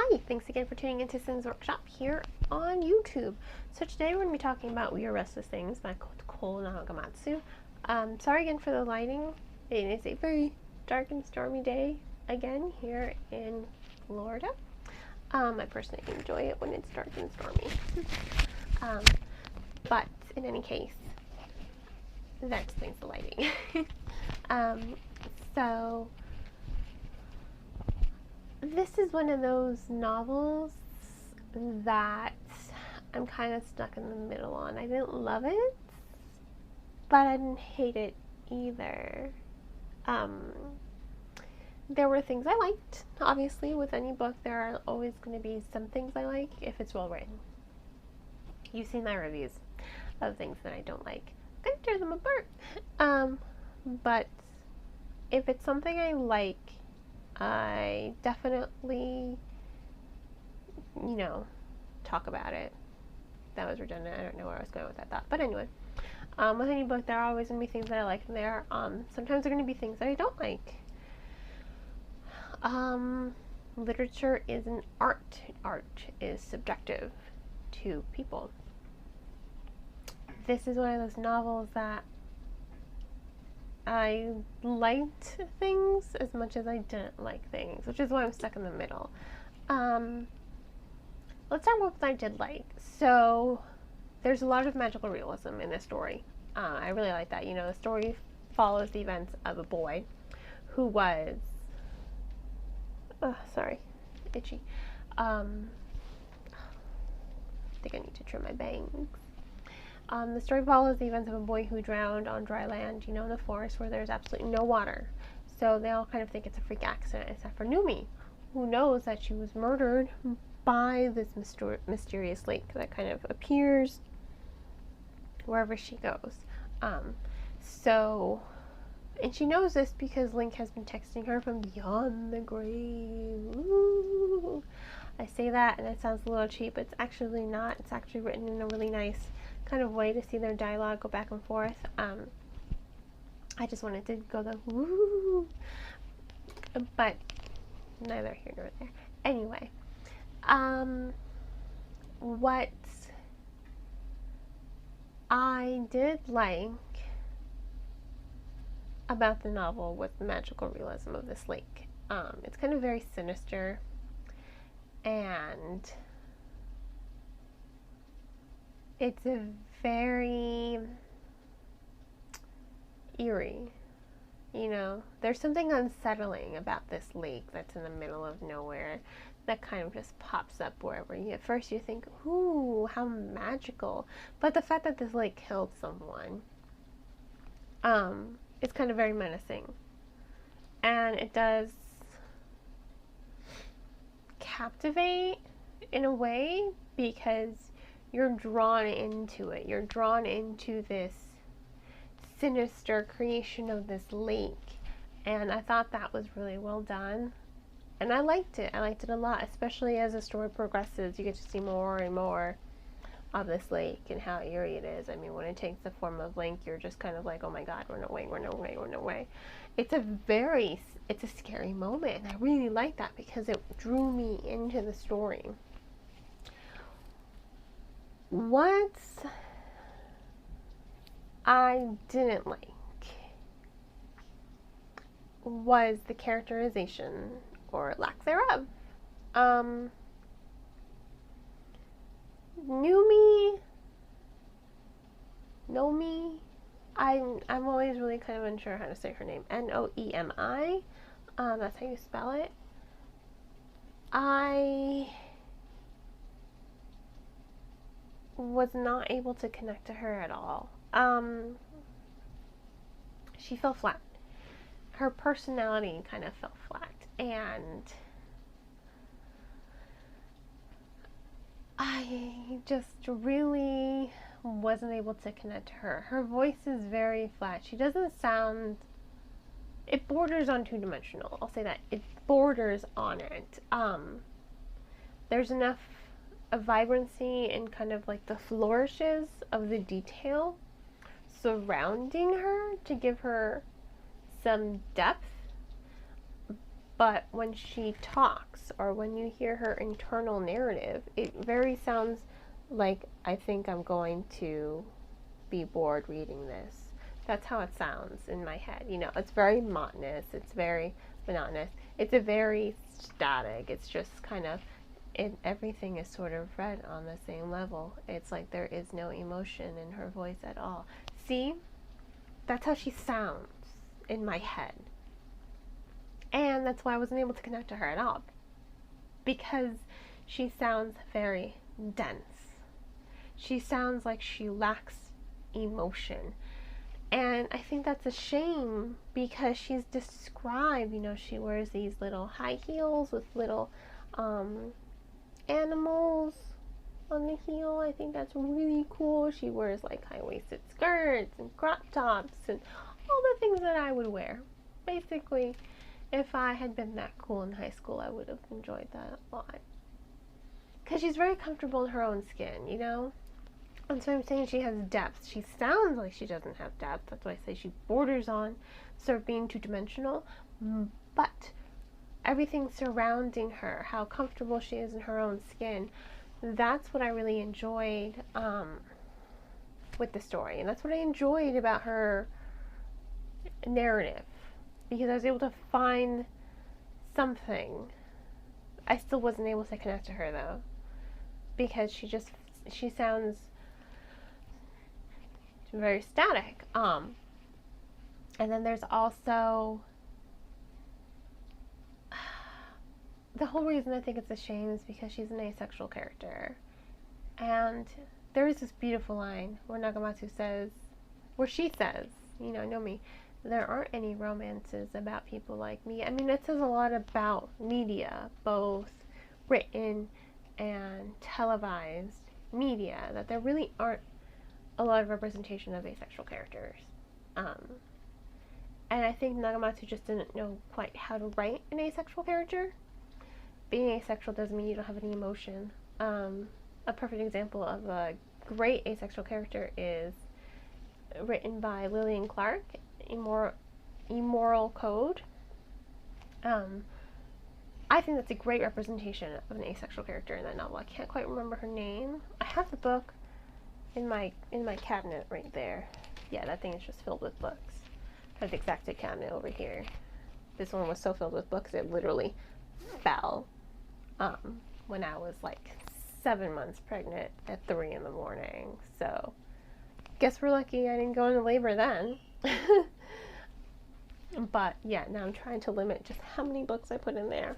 Hi, thanks again for tuning into Sims Workshop here on YouTube. So today we're going to be talking about We Were Restless Things by Cole Nagamatsu. Sorry again for the lighting. It is a very dark and stormy day again here in Florida. I personally enjoy it when it's dark and stormy. But in any case, that explains the lighting. So this is one of those novels that I'm kind of stuck in the middle on. I didn't love it, but I didn't hate it either. There were things I liked. Obviously, with any book, there are always going to be some things I like if it's well written. You've seen my reviews of things that I don't like. I'm going to tear them apart. But if it's something I like, I definitely, talk about it. That was redundant. I don't know where I was going with that thought. But anyway, with any book, there are always going to be things that I like, and there sometimes there are going to be things that I don't like. Literature is an art. Art is subjective to people. This is one of those novels that I liked things as much as I didn't like things, which is why I'm stuck in the middle. Let's talk about what I did like. So, there's a lot of magical realism in this story. I really like that. The story follows the events of a boy who was, itchy. I think I need to trim my bangs. The story follows the events of a boy who drowned on dry land, in the forest where there's absolutely no water. So they all kind of think it's a freak accident, except for Numi, who knows that she was murdered by this mysterious lake that kind of appears wherever she goes. And she knows this because Link has been texting her from beyond the grave. Ooh. I say that and it sounds a little cheap, but it's actually not. It's actually written in a really nice kind of way to see their dialogue go back and forth. I just wanted to go the woo, but neither here nor there. Anyway, what I did like about the novel was the magical realism of this lake. It's kind of very sinister and it's a very eerie, There's something unsettling about this lake that's in the middle of nowhere that kind of just pops up wherever you. At first you think, ooh, how magical. But the fact that this lake killed someone, it's kind of very menacing. And it does captivate in a way because you're drawn into it. You're drawn into this sinister creation of this lake. And I thought that was really well done. And I liked it. I liked it a lot, especially as the story progresses. You get to see more and more of this lake and how eerie it is. I mean, when it takes the form of Link, you're just kind of like, oh my god, run away, run away, run away. It's a scary moment. And I really like that because it drew me into the story. What I didn't like was the characterization or lack thereof. Nomi, I'm always really kind of unsure how to say her name. Noemi. That's how you spell it. I was not able to connect to her at all. She fell flat. Her personality kind of fell flat, and I just really wasn't able to connect to her. Her voice is very flat. She doesn't sound... It borders on two-dimensional. I'll say that. It borders on it. There's enough of vibrancy and kind of like the flourishes of the detail surrounding her to give her some depth, But when she talks or when you hear her internal narrative, it very sounds like, I think I'm going to be bored reading this. That's how it sounds in my head. You know, it's very monotonous. It's very monotonous. It's a very static. It's just kind of, everything is sort of read on the same level. It's like there is no emotion in her voice at all. See? That's how she sounds in my head. And that's why I wasn't able to connect to her at all. Because she sounds very dense. She sounds like she lacks emotion. And I think that's a shame because she's described, you know, she wears these little high heels with little animals on the heel. I think that's really cool. She wears like high-waisted skirts and crop tops and all the things that I would wear. Basically, if I had been that cool in high school, I would have enjoyed that a lot. Because she's very comfortable in her own skin, you know? And so I'm saying she has depth. She sounds like she doesn't have depth. That's why I say she borders on sort of being two-dimensional. But everything surrounding her, how comfortable she is in her own skin, that's what I really enjoyed with the story. And that's what I enjoyed about her narrative. Because I was able to find something. I still wasn't able to connect to her, though. Because she sounds very static. And then there's also the whole reason I think it's a shame is because she's an asexual character. And there is this beautiful line where Nagamatsu says, where she says, you know me, there aren't any romances about people like me. I mean, it says a lot about media, both written and televised media, that there really aren't a lot of representation of asexual characters. And I think Nagamatsu just didn't know quite how to write an asexual character. Being asexual doesn't mean you don't have any emotion. A perfect example of a great asexual character is written by Lillian Clark, Immoral Code. I think that's a great representation of an asexual character in that novel. I can't quite remember her name. I have the book in my cabinet right there. Yeah, that thing is just filled with books. I have the exact cabinet over here. This one was so filled with books it literally fell when I was like 7 months pregnant at 3 in the morning. So guess we're lucky I didn't go into labor then. But yeah, now I'm trying to limit just how many books I put in there.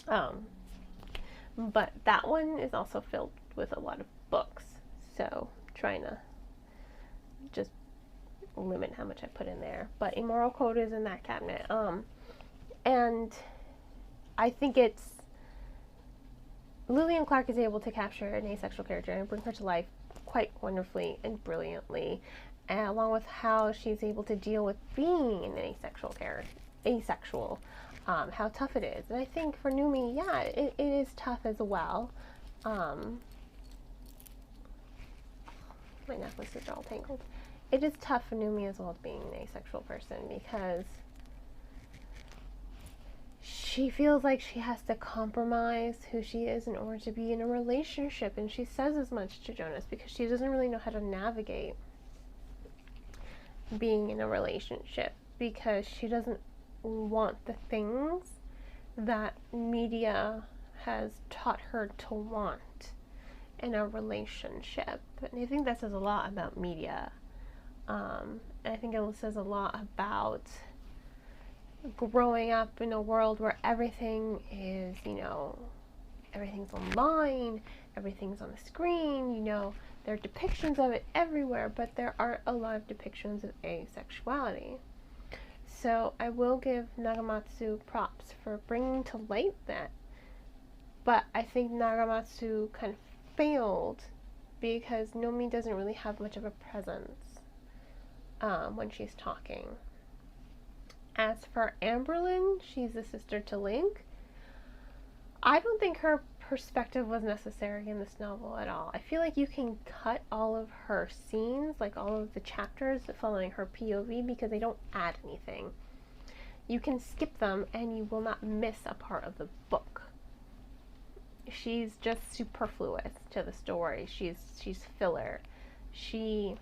But that one is also filled with a lot of books. So trying to just limit how much I put in there. But Immoral Code is in that cabinet. And I think Lillian Clark is able to capture an asexual character and bring her to life quite wonderfully and brilliantly, and along with how she's able to deal with being an asexual character, how tough it is. And I think for Numi, yeah, it is tough as well. My necklace is all tangled. It is tough for Numi as well as being an asexual person because she feels like she has to compromise who she is in order to be in a relationship, and she says as much to Jonas because she doesn't really know how to navigate being in a relationship because she doesn't want the things that media has taught her to want in a relationship. And I think that says a lot about media. And I think it says a lot about growing up in a world where everything is, everything's online, everything's on the screen, there are depictions of it everywhere, but there aren't a lot of depictions of asexuality. So I will give Nagamatsu props for bringing to light that, but I think Nagamatsu kind of failed because Nomi doesn't really have much of a presence when she's talking. As for Amberlynn, she's the sister to Link. I don't think her perspective was necessary in this novel at all. I feel like you can cut all of her scenes, like all of the chapters following her POV, because they don't add anything. you can skip them and you will not miss a part of the book. She's just superfluous to the story. She's filler. She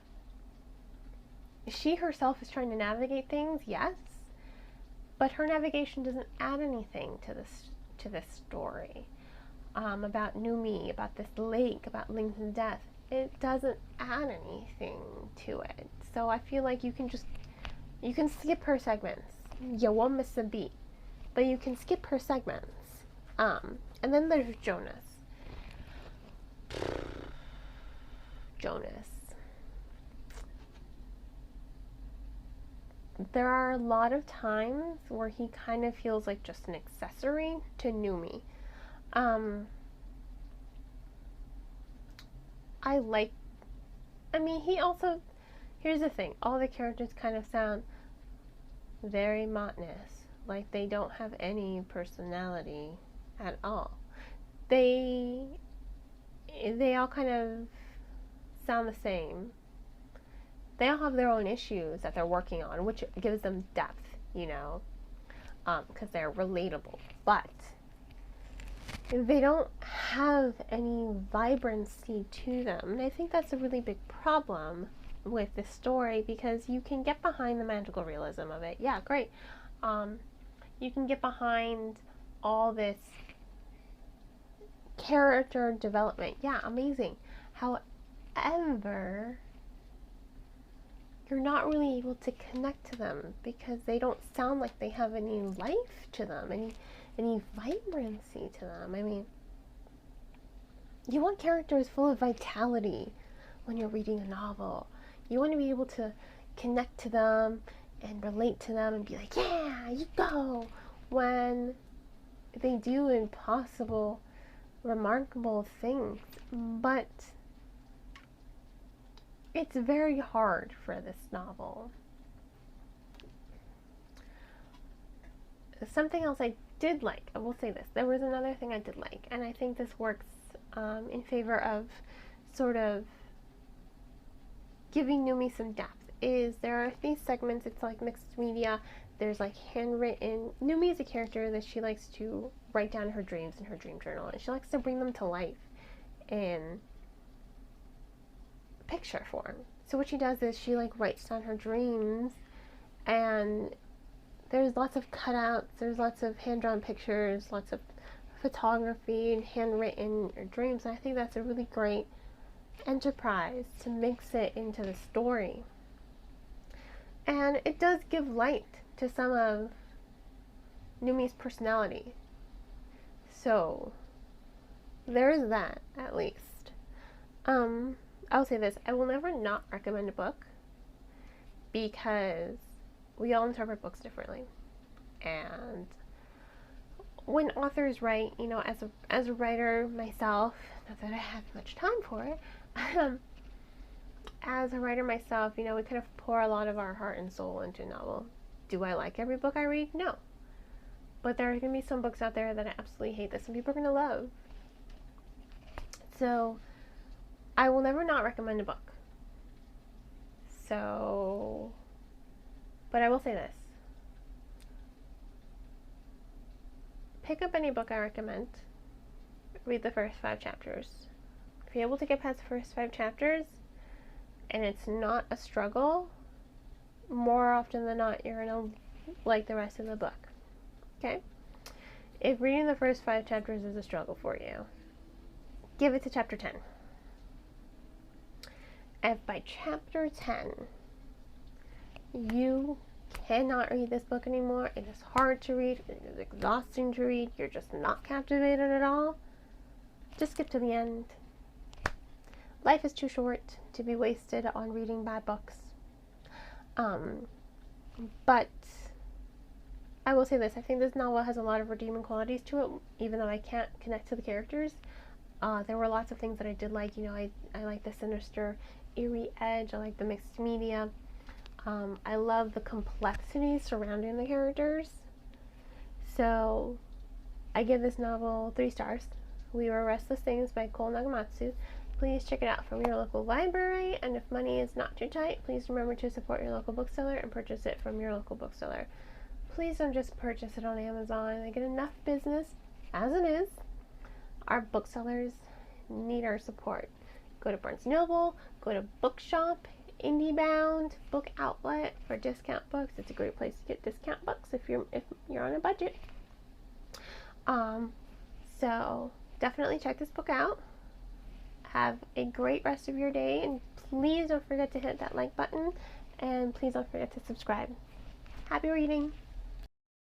herself is trying to navigate things, yes, but her navigation doesn't add anything to this story. About Numi, about this lake, about Lincoln's death. It doesn't add anything to it. So I feel like you can skip her segments. You won't miss a beat, but you can skip her segments. And then there's Jonas. There are a lot of times where he kind of feels like just an accessory to Numi. He also, here's the thing, all the characters kind of sound very monotonous, like they don't have any personality at all. They all kind of sound the same. They all have their own issues that they're working on, which gives them depth, because they're relatable. But they don't have any vibrancy to them. And I think that's a really big problem with this story, because you can get behind the magical realism of it. Yeah, great. You can get behind all this character development. Yeah, amazing. However, you're not really able to connect to them because they don't sound like they have any life to them, any vibrancy to them. You want characters full of vitality when you're reading a novel. You want to be able to connect to them and relate to them and be like, yeah, you go, when they do impossible, remarkable things. But it's very hard for this novel. Something else I did like, I will say this, there was another thing I did like, and I think this works in favor of sort of giving Numi some depth, is there are these segments, it's like mixed media, there's like handwritten, Numi is a character that she likes to write down her dreams in her dream journal, and she likes to bring them to life in picture form. So what she does is she writes down her dreams, and there's lots of cutouts, there's lots of hand-drawn pictures, lots of photography and handwritten dreams, and I think that's a really great enterprise to mix it into the story. And it does give light to some of Numi's personality. So there is that, at least. I'll say this, I will never not recommend a book, because we all interpret books differently. And when authors write, as a writer myself, not that I have much time for it, as a writer myself, we kind of pour a lot of our heart and soul into a novel. Do I like every book I read? No. But there are going to be some books out there that I absolutely hate that some people are going to love. So I will never not recommend a book. So, but I will say this. Pick up any book I recommend. Read the first 5 chapters. If you're able to get past the first 5 chapters, and it's not a struggle, more often than not, you're going to like the rest of the book. Okay? If reading the first 5 chapters is a struggle for you, give it to chapter 10. If by chapter 10 you cannot read this book anymore, it is hard to read, it is exhausting to read, you're just not captivated at all, just skip to the end. Life is too short to be wasted on reading bad books. But I will say this, I think this novel has a lot of redeeming qualities to it, even though I can't connect to the characters. There were lots of things that I did like. I like the sinister, eerie edge. I like the mixed media. I love the complexity surrounding the characters. So I give this novel 3 stars. We Were Restless Things by Cole Nagamatsu. Please check it out from your local library, and if money is not too tight, please remember to support your local bookseller and purchase it from your local bookseller. please don't just purchase it on Amazon. I get enough business as it is. Our booksellers need our support. Go to Barnes & Noble, go to Bookshop, IndieBound, Book Outlet for discount books. It's a great place to get discount books if you're on a budget. So definitely check this book out. Have a great rest of your day, and please don't forget to hit that like button, and please don't forget to subscribe. Happy reading!